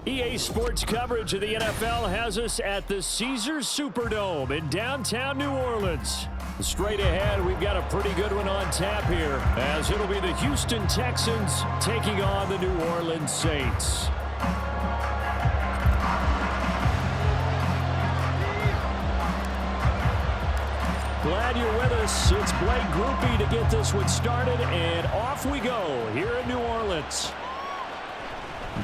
EA Sports coverage of the NFL has us at the Caesars Superdome in downtown New Orleans. Straight ahead, we've got a pretty good one on tap here, as it'll be the Houston Texans taking on the New Orleans Saints. Glad you're with us. It's Blake Groupie to get this one started, and off we go here in New Orleans.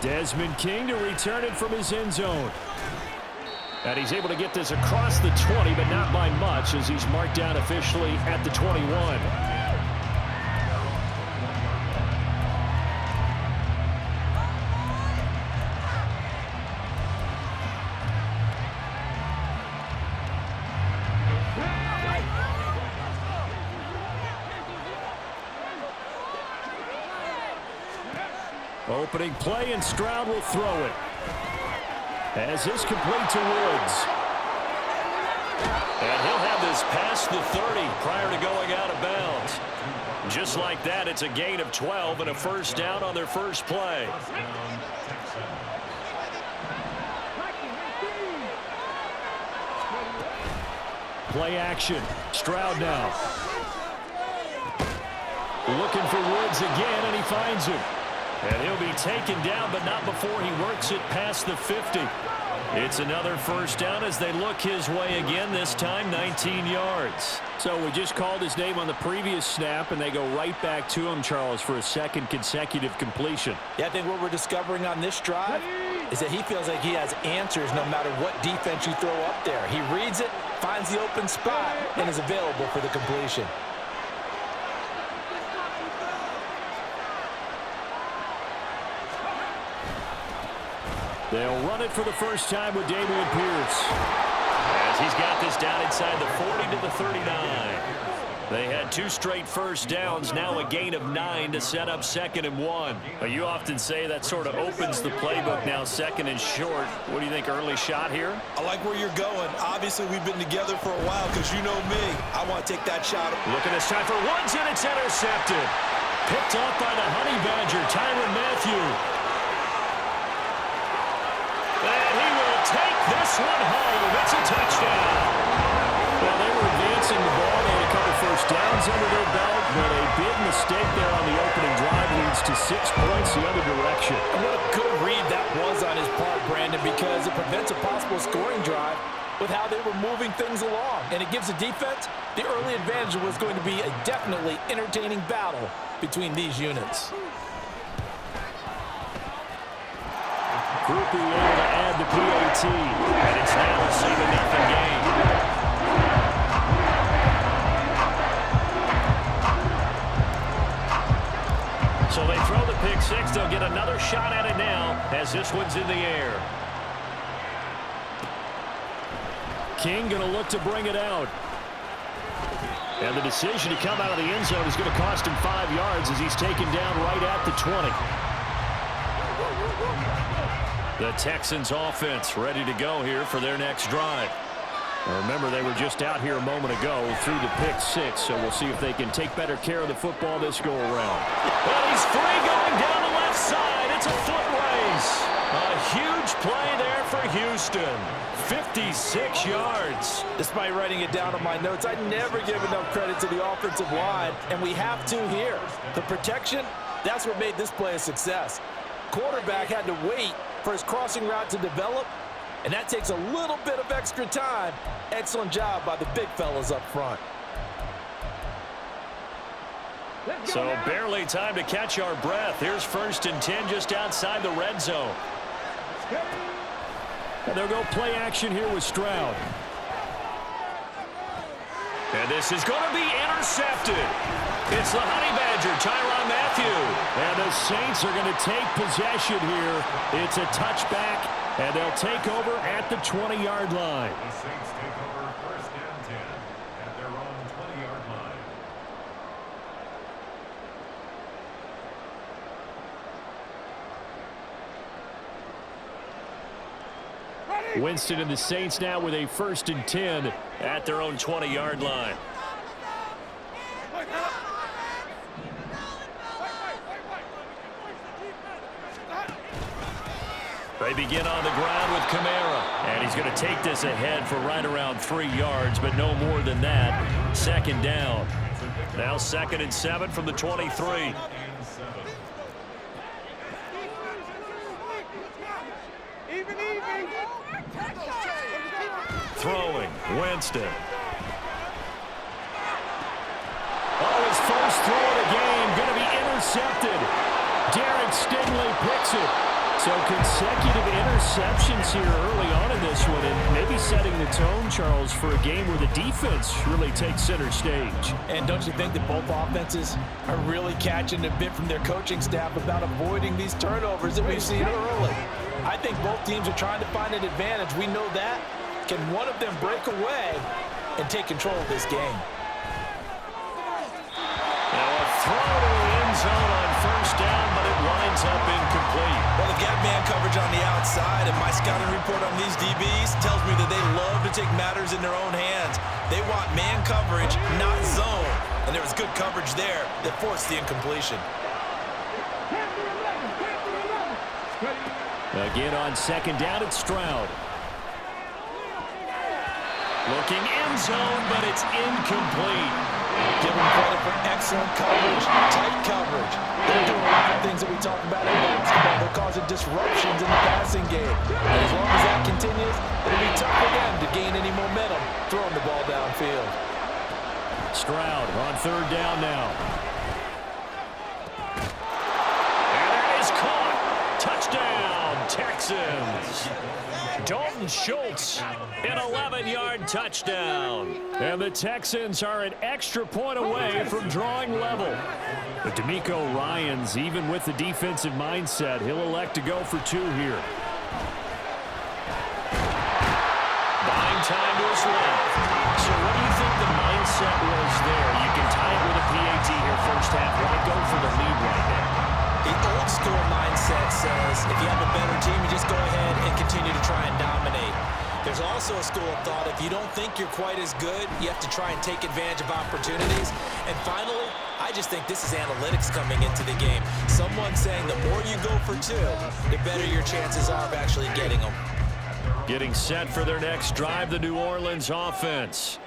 Desmond King to return it from his end zone. And he's able to get this across the 20, but not by much, as he's marked down officially at the 21. Opening play, and Stroud will throw it. As this complete to Woods. And he'll have this past the 30 prior to going out of bounds. Just like that, it's a gain of 12 and a first down on their first play. Play action. Stroud now. Looking for Woods again, and he finds him. And he'll be taken down, but not before he works it past the 50. It's another first down as they look his way again, this time 19 yards. So we just called his name on the previous snap, and they go right back to him, Charles, for a second consecutive completion. Yeah, I think what we're discovering on this drive is that he feels like he has answers no matter what defense you throw up there. He reads it, finds the open spot, and is available for the completion. They'll run it for the first time with Dameon Pierce. As he's got this down inside the 40 to the 39. They had 2 straight first downs, now a gain of 9 to set up 2nd and 1. You often say that sort of opens the playbook now, 2nd and short. What do you think, early shot here? I like where you're going. Obviously, we've been together for a while because you know me. I want to take that shot. Looking this time for Woods, and it's intercepted. Picked off by the Honey Badger, Tyrann Mathieu. And he will take this one home. It's a touchdown. Well, they were advancing the ball. They had a couple first downs under their belt, but a big mistake there on the opening drive leads to 6 points the other direction. And what a good read that was on his part, Brandon, because it prevents a possible scoring drive with how they were moving things along. And it gives the defense the early advantage. Was going to be a definitely entertaining battle between these units. Groupie able to add the PAT, and it's now a 7-0 game. So they throw the pick 6. They'll get another shot at it now as this one's in the air. King going to look to bring it out. And the decision to come out of the end zone is going to cost him 5 yards as he's taken down right at the 20. The Texans offense ready to go here for their next drive. Now remember, they were just out here a moment ago through the pick 6, so we'll see if they can take better care of the football this go-around. Well, he's free going down the left side. It's a foot race. A huge play there for Houston. 56 yards. Despite writing it down on my notes, I never give enough credit to the offensive line, and we have to here. The protection, that's what made this play a success. Quarterback had to wait for his crossing route to develop, and that takes a little bit of extra time. Excellent job by the big fellas up front. So barely time to catch our breath. Here's 1st and 10 just outside the red zone. And they'll go play action here with Stroud. And this is going to be intercepted. It's the Honey Badger, Tyrann Mathieu. And the Saints are going to take possession here. It's a touchback, and they'll take over at the 20-yard line. The Saints take over 1st and 10 at their own 20-yard line. Winston and the Saints now with a 1st and 10 at their own 20-yard line. They begin on the ground with Kamara. And he's going to take this ahead for right around 3 yards, but no more than that. Second down. Now 2nd and 7 from the 23. Throwing, Winston. Oh, his first throw of the game, going to be intercepted. Derek Stingley picks it. So consecutive interceptions here early on in this one, and maybe setting the tone, Charles, for a game where the defense really takes center stage. And don't you think that both offenses are really catching a bit from their coaching staff about avoiding these turnovers that we've seen early? I think both teams are trying to find an advantage. We know that. Can one of them break away and take control of this game? Now a throw to the end zone on first down, but it winds up incomplete. Well, they've got man coverage on the outside, and my scouting report on these DBs tells me that they love to take matters in their own hands. They want man coverage, not zone. And there was good coverage there that forced the incompletion. Again on second down, it's Stroud. Looking end zone, but it's incomplete. Give them credit for excellent coverage, tight coverage. They're doing a lot of things that we talk about in basketball. They're causing disruptions in the passing game. And as long as that continues, it'll be tough for them to gain any momentum throwing the ball downfield. Stroud on third down now. And that is caught. Touchdown, Texans. Dalton Schultz, an 11-yard touchdown. And the Texans are an extra point away from drawing level. But D'Amico Ryans, even with the defensive mindset, he'll elect to go for 2 here. Buying time to his left. So what do you think the mindset was there? You can tie it with a PAT here first half. Why go for the lead right there? The old school mindset says if you have a better team, you just go ahead and continue to try and dominate. There's also a school of thought, if you don't think you're quite as good, you have to try and take advantage of opportunities. And finally, I just think this is analytics coming into the game. Someone saying the more you go for 2, the better your chances are of actually getting them. Getting set for their next drive, the New Orleans offense.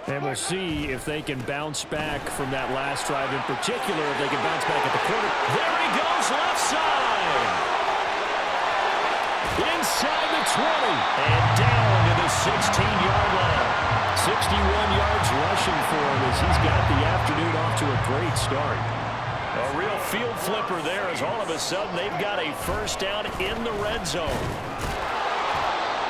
And we'll see if they can bounce back from that last drive in particular, if they can bounce back at the quarter. There he goes, left side. Inside the 20 and down to the 16-yard line. 61 yards rushing for him as he's got the afternoon off to a great start. A real field flipper there as all of a sudden they've got a first down in the red zone.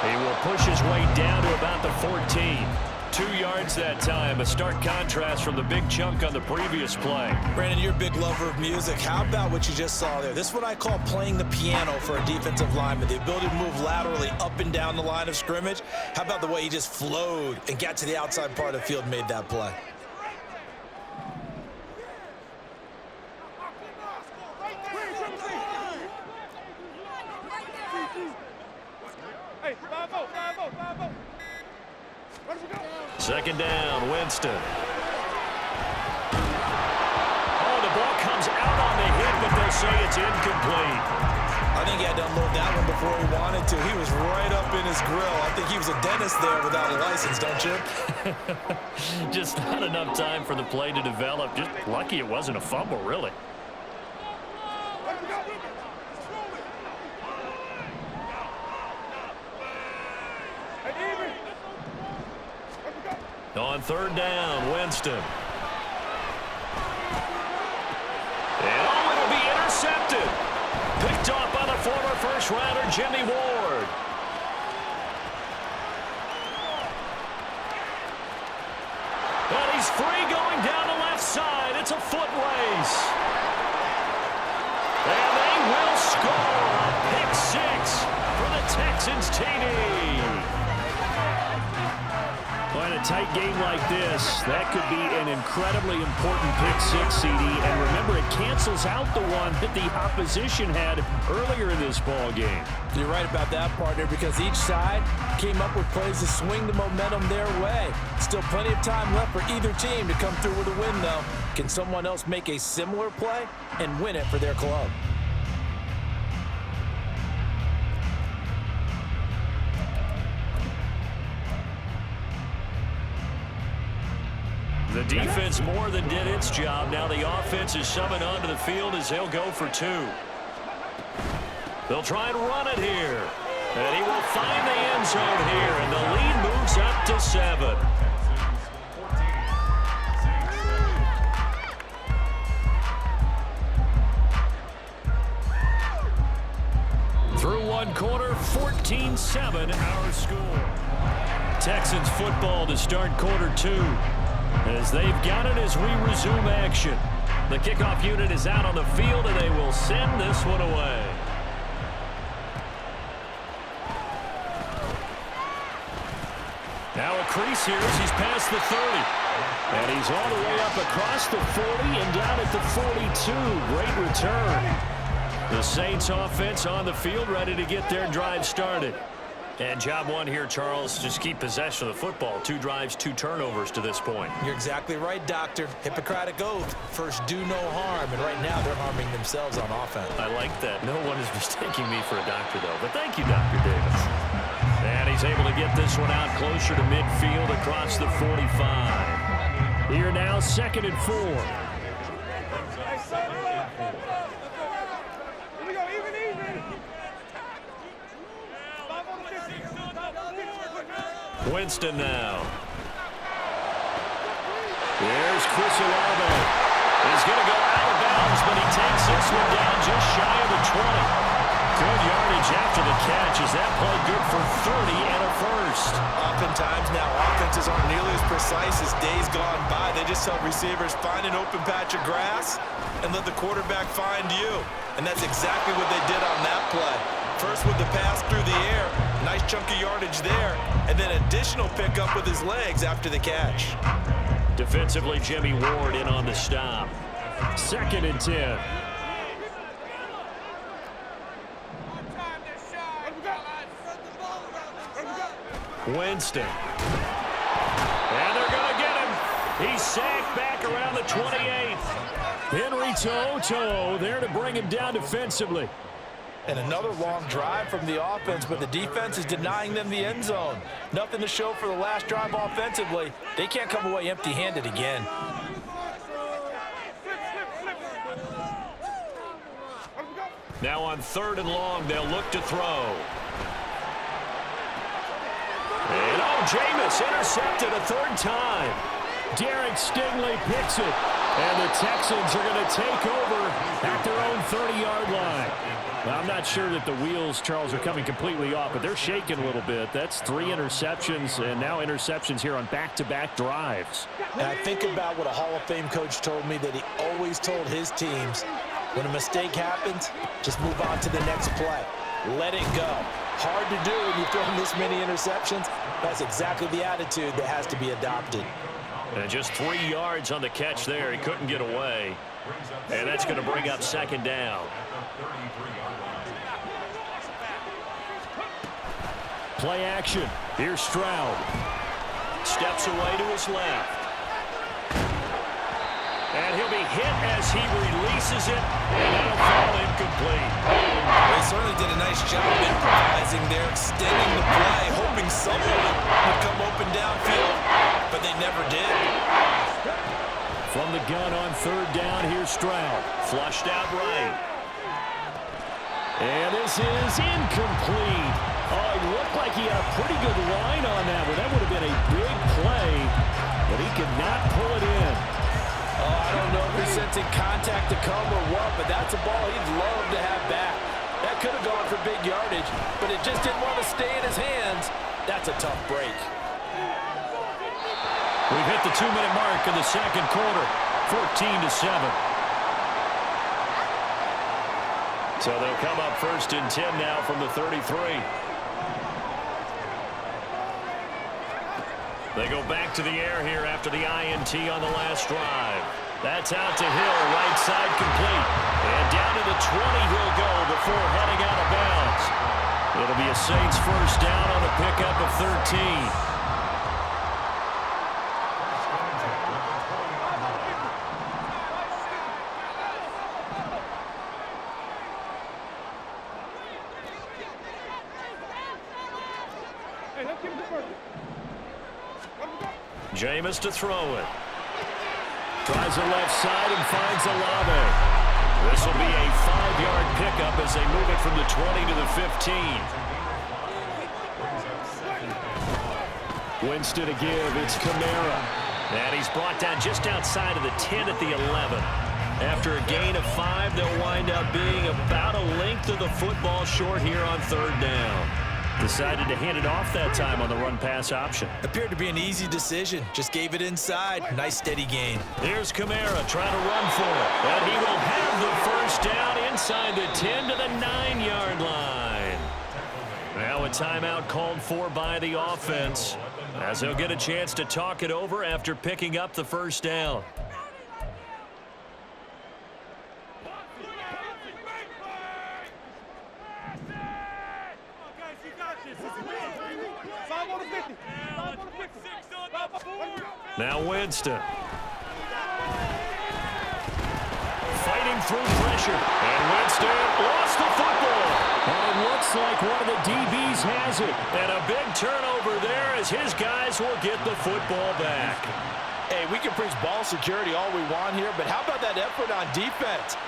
He will push his way down to about the 14. 2 yards that time, a stark contrast from the big chunk on the previous play. Brandon, you're a big lover of music. How about what you just saw there? This is what I call playing the piano for a defensive lineman. The ability to move laterally up and down the line of scrimmage. How about the way he just flowed and got to the outside part of the field and made that play? Second down, Winston. Oh, the ball comes out on the hit, but they'll say it's incomplete. I think he had to unload that one before he wanted to. He was right up in his grill. I think he was a dentist there without a license, don't you? Just not enough time for the play to develop. Just lucky it wasn't a fumble, really. On third down, Winston. And oh, it'll be intercepted. Picked off by the former first-rounder, Jimmy Ward. And he's free going down the left side. It's a foot race. And they will score a pick 6 for the Texans TD. In a tight game like this, that could be an incredibly important pick 6, CD. And remember, it cancels out the one that the opposition had earlier in this ball game. You're right about that, partner, because each side came up with plays to swing the momentum their way. Still plenty of time left for either team to come through with a win, though. Can someone else make a similar play and win it for their club? defense more than did its job. Now the offense is summoned onto the field as they'll go for 2. They'll try and run it here. And he will find the end zone here, and the lead moves up to 7. Through one quarter, 14-7 our score. Texans football to start quarter 2. As they've got it as we resume action. The kickoff unit is out on the field, and they will send this one away. Now a crease here as he's past the 30. And he's all the way up across the 40 and down at the 42. Great return. The Saints offense on the field, ready to get their drive started. And job one here, Charles, just keep possession of the football. 2 drives, 2 turnovers to this point. You're exactly right, Doctor. Hippocratic oath. First, do no harm. And right now, they're harming themselves on offense. I like that. No one is mistaking me for a doctor, though. But thank you, Dr. Davis. And he's able to get this one out closer to midfield across the 45. Here now, 2nd and 4. Winston now. There's Chris Olave. He's going to go out of bounds, but he takes this one down just shy of the 20. Good yardage after the catch. Is that play good for 30 and a first? Oftentimes now, offenses aren't nearly as precise as days gone by. They just tell receivers, find an open patch of grass and let the quarterback find you. And that's exactly what they did on that play. First with the pass through the air, nice chunk of yardage there, and then additional pickup with his legs after the catch. Defensively, Jimmy Ward in on the stop. 2nd and 10. Winston. And they're going to get him. He's sacked back around the 28. Henry To'o there to bring him down defensively. And another long drive from the offense, but the defense is denying them the end zone. Nothing to show for the last drive offensively. They can't come away empty-handed again. Now on 3rd and long, they'll look to throw. And Jameis intercepted a 3rd time. Derek Stingley picks it. And the Texans are going to take over at their own 30-yard line. Well, I'm not sure that the wheels, Charles, are coming completely off, but they're shaking a little bit. That's 3 interceptions, and now interceptions here on back-to-back drives. And I think about what a Hall of Fame coach told me, that he always told his teams, when a mistake happens, just move on to the next play. Let it go. Hard to do when you throw this many interceptions. That's exactly the attitude that has to be adopted. And just 3 yards on the catch there. He couldn't get away. And that's going to bring up 2nd down. Play action. Here's Stroud. Steps away to his left. And he'll be hit as he releases it. And that'll fall incomplete. They certainly did a nice job improvising there, extending the play, hoping someone would come open downfield, but they never did. From the gun on 3rd down, here's Stroud. Flushed out right. And this is incomplete. Oh, it looked like he had a pretty good line on that one. That would have been a big play, but he could not pull it in. Oh, I don't know if he's sensing contact to come or what, but that's a ball he'd love to have back. That could have gone for big yardage, but it just didn't want to stay in his hands. That's a tough break. We've hit the 2-minute mark in the 2nd quarter, 14-7. So they'll come up 1st and 10 now from the 33. They go back to the air here after the INT on the last drive. That's out to Hill, right side complete. And down to the 20 he'll go before heading out of bounds. It'll be a Saints 1st down on the pickup of 13. Jameis to throw it. Tries the left side and finds Olave. This will be a 5-yard pickup as they move it from the 20 to the 15. Winston to give. It's Kamara. And he's brought down just outside of the 10 at the 11. After a gain of 5, they'll wind up being about a length of the football short here on 3rd down. Decided to hand it off that time on the run-pass option. Appeared to be an easy decision. Just gave it inside. Nice steady gain. Here's Kamara trying to run for it. And he will have the first down inside the 10 to the 9-yard line. Now a timeout called for by the offense, as they'll get a chance to talk it over after picking up the first down. Now Winston. Fighting through pressure. And Winston lost the football. And it looks like one of the DBs has it. And a big turnover there as his guys will get the football back. Hey, we can preach ball security all we want here, but how about that effort on defense?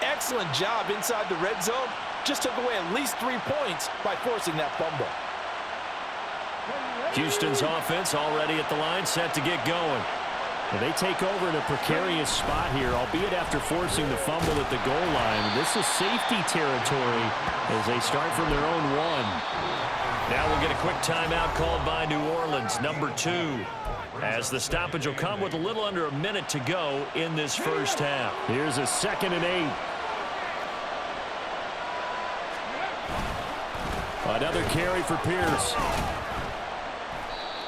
Excellent job inside the red zone. Just took away at least 3 points by forcing that fumble. Houston's offense already at the line, set to get going. Well, they take over in a precarious spot here, albeit after forcing the fumble at the goal line. This is safety territory as they start from their own 1. Now we'll get a quick timeout called by New Orleans, number 2. As the stoppage will come with a little under a minute to go in this first half. Here's a 2nd and 8. Another carry for Pierce.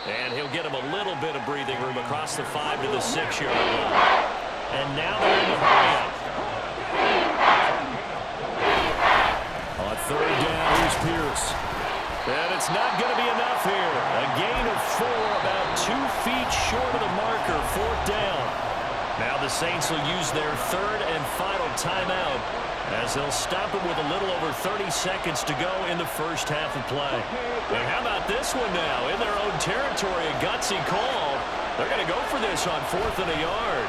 And he'll get him a little bit of breathing room across the 5 to the 6-yard line. And now they're in the hurry-up. On 3rd down, here's Pierce. And it's not going to be enough here. A gain of 4, about 2 feet short of the marker, 4th down. Now the Saints will use their 3rd and final timeout as they'll stop it with a little over 30 seconds to go in the first half of play. And how about this one now? In their own territory, a gutsy call. They're going to go for this on 4th and a yard.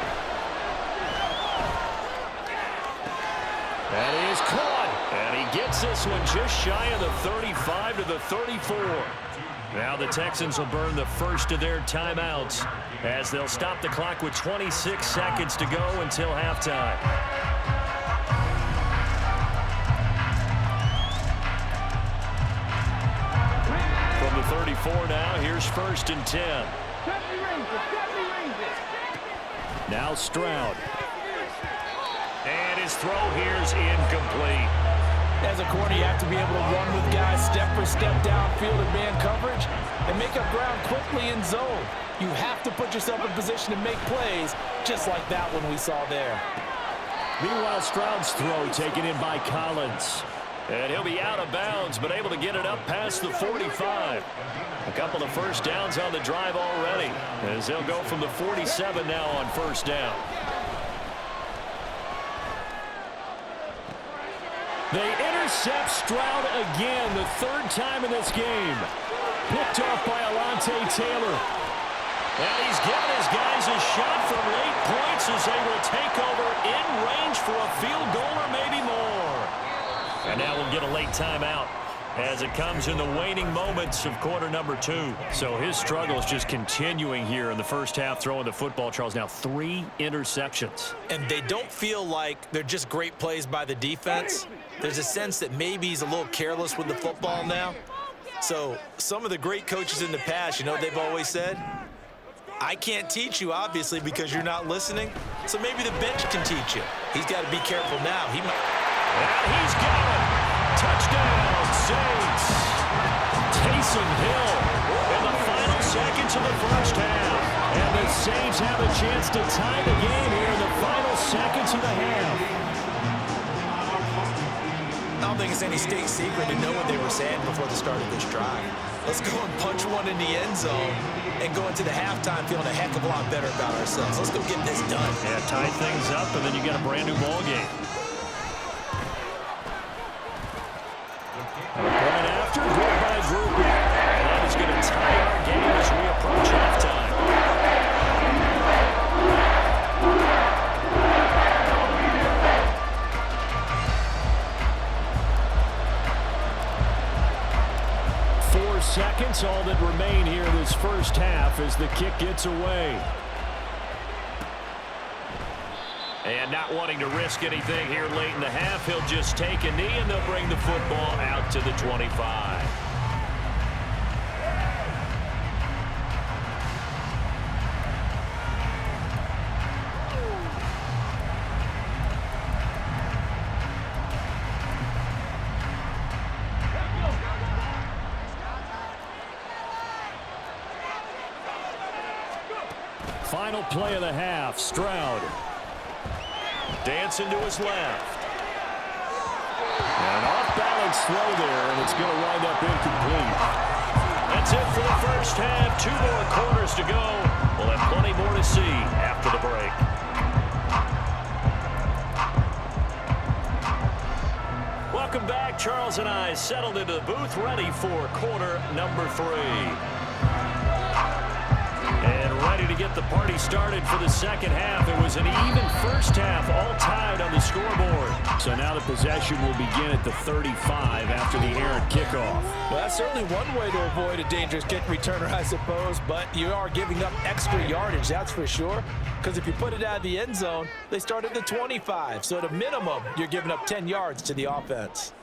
And he is caught. And he gets this one just shy of the 35 to the 34. Now the Texans will burn the first of their timeouts as they'll stop the clock with 26 seconds to go until halftime. From the 34 now, here's 1st and 10. Now Stroud. And his throw here's incomplete. As a corner, you have to be able to run with guys step for step downfield in man coverage and make up ground quickly in zone. You have to put yourself in position to make plays, just like that one we saw there. Meanwhile, Stroud's throw taken in by Collins. And he'll be out of bounds, but able to get it up past the 45. A couple of first downs on the drive already, as they'll go from the 47 now on 1st down. They intercept Stroud again, the 3rd time in this game. Picked off by Alontae Taylor. And he's given his guys a shot from late points as they will take over in range for a field goal or maybe more. And now we'll get a late timeout as it comes in the waning moments of quarter number 2. So his struggle is just continuing here in the first half, throwing the football. Charles, now 3 interceptions. And they don't feel like they're just great plays by the defense. There's a sense that maybe he's a little careless with the football now. So some of the great coaches in the past, you know what they've always said? I can't teach you, obviously, because you're not listening. So maybe the bench can teach you. He's got to be careful now. He might. And he's got it. Touchdown, Saints. Taysom Hill in the final seconds of the first half. And the Saints have a chance to tie the game here in the final seconds of the half. I don't think it's any state secret to know what they were saying before the start of this drive. Let's go and punch one in the end zone and go into the halftime feeling a heck of a lot better about ourselves. Let's go get this done. Yeah, tie things up, and then you get a brand new ball game. Point after, good by Gruber. And that is going to tie our game as we approach halftime. seconds, all that remain here this first half as the kick gets away. And not wanting to risk anything here late in the half, he'll just take a knee and they'll bring the football out to the 25. Final play of the half, Stroud. Dancing to his left. An off-balance throw there, and it's going to wind up incomplete. That's it for the first half. 2 more quarters to go. We'll have plenty more to see after the break. Welcome back. Charles and I settled into the booth, ready for quarter number 3. And ready to get the party started for the second half. It was an even first half, all tied on the scoreboard. So now the possession will begin at the 35 after the errant kickoff. Well, that's certainly one way to avoid a dangerous kick returner, I suppose, but you are giving up extra yardage, that's for sure. Because if you put it out of the end zone, they start at the 25. So at a minimum, you're giving up 10 yards to the offense.